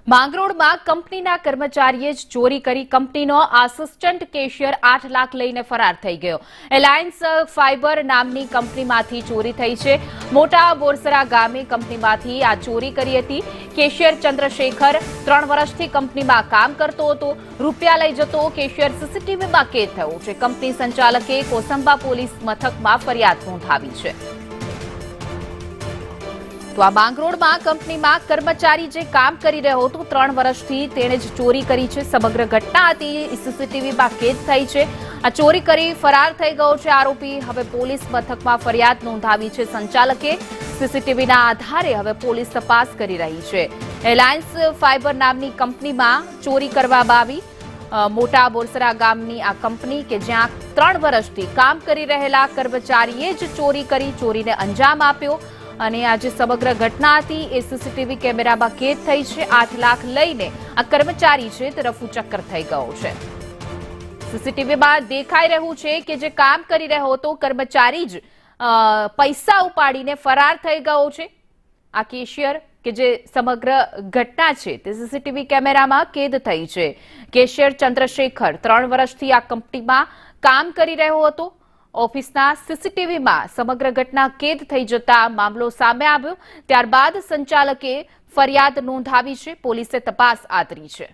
માંગરોળમાં કંપનીના કર્મચારીએ જ ચોરી કરી કંપનીનો આસિસ્ટન્ટ કેશિયર 8 લાખ લઈને ફરાર થઈ ગયો. એલાયન્સ ફાઇબર નામની કંપનીમાંથી ચોરી થઈ છે. મોટા બોરસરા ગામે કંપનીમાંથી આ ચોરી કરી હતી. કેશિયર ચંદ્રશેખર 3 વર્ષથી કંપનીમાં કામ કરતો હતો. રૂપિયા લઈ જતો કેશિયર સીસીટીવીમાં કેદ થયો છે. કંપની સંચાલકે કોસંબા પોલીસ મથકમાં ફરિયાદ નોંધાવી છે. તો આ માંગરોળમાં કંપનીમાં કર્મચારી જે કામ કરી રહ્યો હતો 3 વર્ષથી તેણે જ ચોરી કરી છે. સમગ્ર ઘટના હતી સીસીટીવીમાં કેદ થઈ છે. આ ચોરી કરી ફરાર થઈ ગયો છે આરોપી. હવે પોલીસ મથકમાં ફરિયાદ નોંધાવી છે સંચાલકે. સીસીટીવીના આધારે હવે પોલીસ તપાસ કરી રહી છે. એલાયન્સ ફાઇબર નામની કંપનીમાં ચોરી કરવામાં આવી. મોટા બોરસરા ગામની આ કંપની કે જ્યાં 3 વર્ષથી કામ કરી રહેલા કર્મચારીએ જ ચોરી કરી ચોરીને અંજામ આપ્યો. અને આ જે સમગ્ર ઘટના હતી એ સીસીટીવી કેમેરામાં કેદ થઈ છે. 8 લાખ લઈને આ કર્મચારી છે તે રફુચક્કર થઈ ગયો છે. સીસીટીવીમાં દેખાઈ રહ્યું છે કે જે કામ કરી રહ્યો હતો કર્મચારી જ પૈસા ઉપાડીને ફરાર થઈ ગયો છે. આ કેશિયર કે જે સમગ્ર ઘટના છે તે સીસીટીવી કેમેરામાં કેદ થઈ છે. કેશિયર ચંદ્રશેખર 3 વર્ષથી આ કંપનીમાં કામ કરી રહ્યો હતો. ઓફિસના સીસીટીવીમાં સમગ્ર ઘટના કેદ થઈ જતા મામલો સામે આવ્યો. ત્યારબાદ સંચાલકે ફરિયાદ નોંધાવી છે. પોલીસે તપાસ આદરી છે.